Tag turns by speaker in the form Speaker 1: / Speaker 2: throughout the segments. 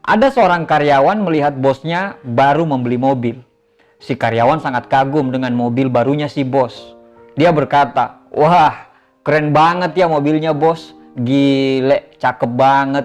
Speaker 1: Ada seorang karyawan melihat bosnya baru membeli mobil. Si karyawan sangat kagum dengan mobil barunya si bos. Dia berkata, "Wah, keren banget ya mobilnya bos. Gile, cakep banget."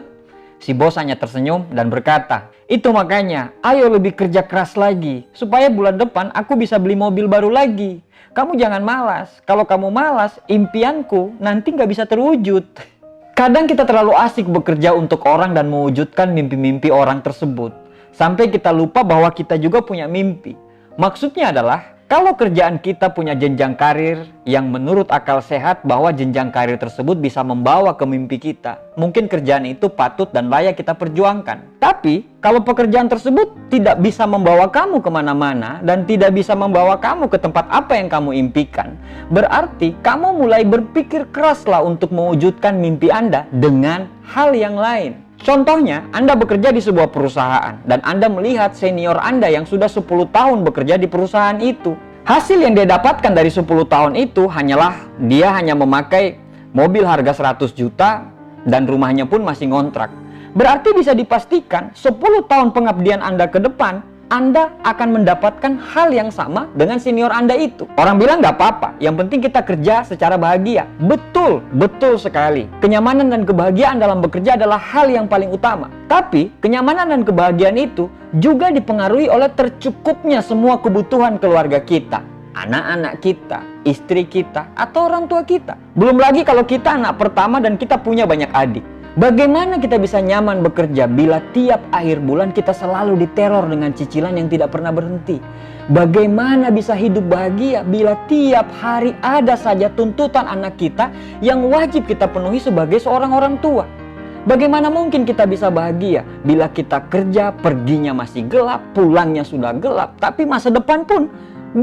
Speaker 1: Si bos hanya tersenyum dan berkata, "Itu makanya, ayo lebih kerja keras lagi, supaya bulan depan aku bisa beli mobil baru lagi. Kamu jangan malas. Kalau kamu malas, impianku nanti nggak bisa terwujud." Kadang kita terlalu asik bekerja untuk orang dan mewujudkan mimpi-mimpi orang tersebut. Sampai kita lupa bahwa kita juga punya mimpi. Maksudnya adalah, kalau kerjaan kita punya jenjang karir yang menurut akal sehat bahwa jenjang karir tersebut bisa membawa ke mimpi kita, mungkin kerjaan itu patut dan layak kita perjuangkan. Tapi, kalau pekerjaan tersebut tidak bisa membawa kamu kemana-mana dan tidak bisa membawa kamu ke tempat apa yang kamu impikan, berarti kamu mulai berpikir keraslah untuk mewujudkan mimpi Anda dengan hal yang lain. Contohnya, Anda bekerja di sebuah perusahaan dan Anda melihat senior Anda yang sudah 10 tahun bekerja di perusahaan itu. Hasil yang dia dapatkan dari 10 tahun itu hanyalah dia hanya memakai mobil harga 100 juta dan rumahnya pun masih ngontrak. Berarti bisa dipastikan 10 tahun pengabdian Anda ke depan, Anda akan mendapatkan hal yang sama dengan senior Anda itu. Orang bilang nggak apa-apa, yang penting kita kerja secara bahagia. Betul, betul sekali. Kenyamanan dan kebahagiaan dalam bekerja adalah hal yang paling utama. Tapi, kenyamanan dan kebahagiaan itu juga dipengaruhi oleh tercukupnya semua kebutuhan keluarga kita. Anak-anak kita, istri kita, atau orang tua kita. Belum lagi kalau kita anak pertama dan kita punya banyak adik. Bagaimana kita bisa nyaman bekerja bila tiap akhir bulan kita selalu diteror dengan cicilan yang tidak pernah berhenti? Bagaimana bisa hidup bahagia bila tiap hari ada saja tuntutan anak kita yang wajib kita penuhi sebagai seorang orang tua? Bagaimana mungkin kita bisa bahagia bila kita kerja, perginya masih gelap, pulangnya sudah gelap, tapi masa depan pun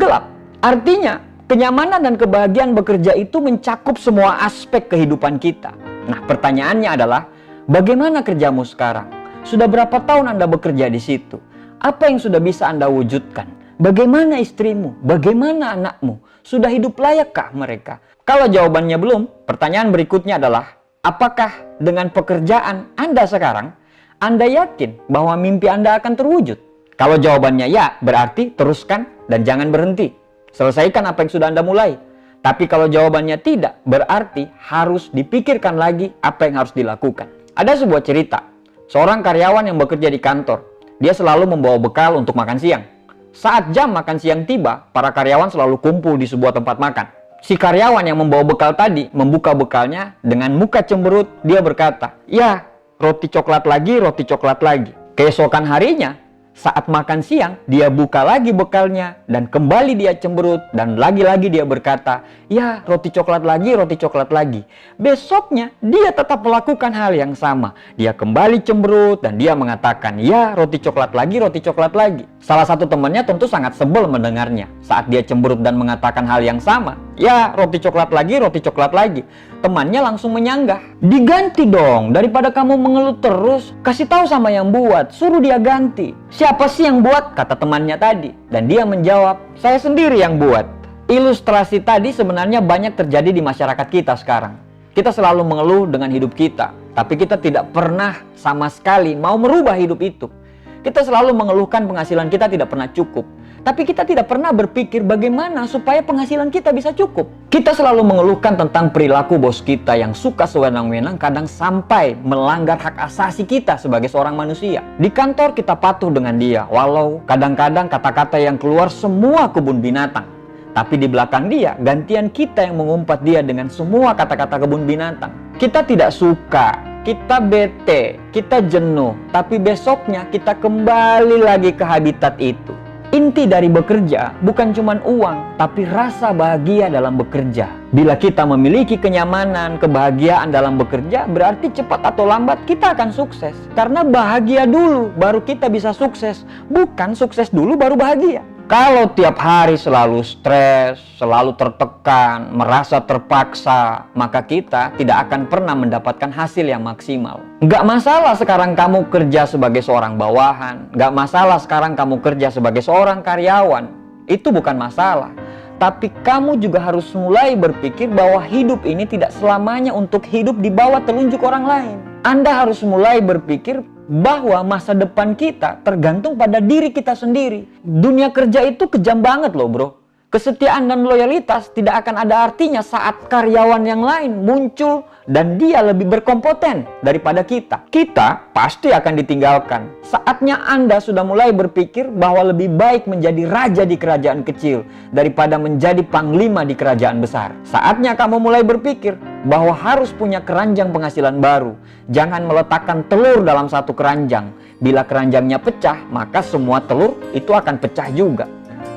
Speaker 1: gelap? Artinya, kenyamanan dan kebahagiaan bekerja itu mencakup semua aspek kehidupan kita. Nah, pertanyaannya adalah, bagaimana kerjamu sekarang? Sudah berapa tahun Anda bekerja di situ? Apa yang sudah bisa Anda wujudkan? Bagaimana istrimu? Bagaimana anakmu? Sudah hidup layakkah mereka? Kalau jawabannya belum, pertanyaan berikutnya adalah, apakah dengan pekerjaan Anda sekarang, Anda yakin bahwa mimpi Anda akan terwujud? Kalau jawabannya ya, berarti teruskan dan jangan berhenti. Selesaikan apa yang sudah Anda mulai. Tapi kalau jawabannya tidak, berarti harus dipikirkan lagi apa yang harus dilakukan. Ada sebuah cerita, seorang karyawan yang bekerja di kantor. Dia selalu membawa bekal untuk makan siang. Saat jam makan siang tiba, para karyawan selalu kumpul di sebuah tempat makan. Si karyawan yang membawa bekal tadi membuka bekalnya dengan muka cemberut. Dia berkata, "Ya, roti coklat lagi, roti coklat lagi." Keesokan harinya, saat makan siang, dia buka lagi bekalnya dan kembali dia cemberut dan lagi-lagi dia berkata, "Ya, roti coklat lagi, roti coklat lagi." Besoknya, dia tetap melakukan hal yang sama. Dia kembali cemberut dan dia mengatakan, "Ya, roti coklat lagi, roti coklat lagi." Salah satu temannya tentu sangat sebel mendengarnya. Saat dia cemberut dan mengatakan hal yang sama, "Ya, roti coklat lagi, roti coklat lagi." Temannya langsung menyanggah, "Diganti dong, daripada kamu mengeluh terus, kasih tahu sama yang buat, suruh dia ganti." "Siapa sih yang buat?" kata temannya tadi. Dan dia menjawab, "Saya sendiri yang buat." Ilustrasi tadi sebenarnya banyak terjadi di masyarakat kita sekarang. Kita selalu mengeluh dengan hidup kita, tapi kita tidak pernah sama sekali mau merubah hidup itu. Kita selalu mengeluhkan penghasilan kita tidak pernah cukup. Tapi kita tidak pernah berpikir bagaimana supaya penghasilan kita bisa cukup. Kita selalu mengeluhkan tentang perilaku bos kita yang suka sewenang-wenang, kadang sampai melanggar hak asasi kita sebagai seorang manusia. Di kantor kita patuh dengan dia, walau kadang-kadang kata-kata yang keluar semua kebun binatang. Tapi di belakang dia, gantian kita yang mengumpat dia dengan semua kata-kata kebun binatang. Kita tidak suka, kita bete, kita jenuh, tapi besoknya kita kembali lagi ke habitat itu. Inti dari bekerja bukan cuma uang, tapi rasa bahagia dalam bekerja. Bila kita memiliki kenyamanan, kebahagiaan dalam bekerja, berarti cepat atau lambat kita akan sukses. Karena bahagia dulu, baru kita bisa sukses. Bukan sukses dulu, baru bahagia. Kalau tiap hari selalu stres, selalu tertekan, merasa terpaksa, maka kita tidak akan pernah mendapatkan hasil yang maksimal. Nggak masalah sekarang kamu kerja sebagai seorang bawahan, nggak masalah sekarang kamu kerja sebagai seorang karyawan. Itu bukan masalah. Tapi kamu juga harus mulai berpikir bahwa hidup ini tidak selamanya untuk hidup di bawah telunjuk orang lain. Anda harus mulai berpikir bahwa masa depan kita tergantung pada diri kita sendiri. Dunia kerja itu kejam banget loh bro. Kesetiaan dan loyalitas tidak akan ada artinya saat karyawan yang lain muncul dan dia lebih berkompeten daripada kita. Kita pasti akan ditinggalkan. Saatnya Anda sudah mulai berpikir bahwa lebih baik menjadi raja di kerajaan kecil daripada menjadi panglima di kerajaan besar. Saatnya kamu mulai berpikir bahwa harus punya keranjang penghasilan baru. Jangan meletakkan telur dalam satu keranjang. Bila keranjangnya pecah, maka semua telur itu akan pecah juga.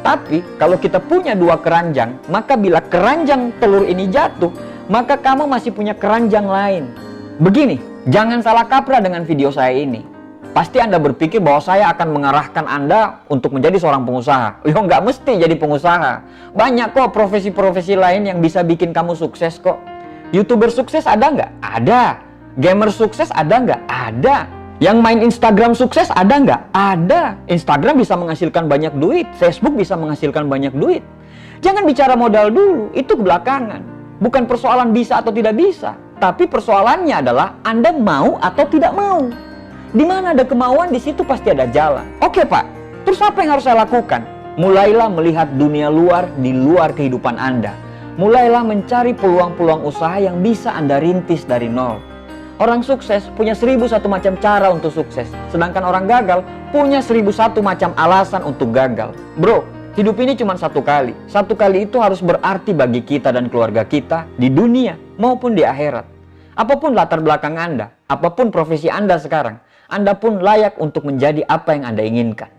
Speaker 1: Tapi kalau kita punya dua keranjang, maka bila keranjang telur ini jatuh, maka kamu masih punya keranjang lain. Begini, jangan salah kaprah dengan video saya ini. Pasti Anda berpikir bahwa saya akan mengarahkan Anda untuk menjadi seorang pengusaha. Yo, nggak mesti jadi pengusaha. Banyak kok profesi-profesi lain yang bisa bikin kamu sukses kok. YouTuber sukses ada nggak? Ada. Gamer sukses ada nggak? Ada. Yang main Instagram sukses ada nggak? Ada. Instagram bisa menghasilkan banyak duit. Facebook bisa menghasilkan banyak duit. Jangan bicara modal dulu, itu kebelakangan. Bukan persoalan bisa atau tidak bisa. Tapi persoalannya adalah Anda mau atau tidak mau. Di mana ada kemauan, di situ pasti ada jalan. Oke Pak, terus apa yang harus saya lakukan? Mulailah melihat dunia luar di luar kehidupan Anda. Mulailah mencari peluang-peluang usaha yang bisa Anda rintis dari nol. Orang sukses punya 1001 macam cara untuk sukses. Sedangkan orang gagal punya 1001 macam alasan untuk gagal. Bro, hidup ini cuma satu kali. Satu kali itu harus berarti bagi kita dan keluarga kita di dunia maupun di akhirat. Apapun latar belakang Anda, apapun profesi Anda sekarang, Anda pun layak untuk menjadi apa yang Anda inginkan.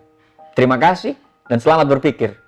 Speaker 1: Terima kasih dan selamat berpikir.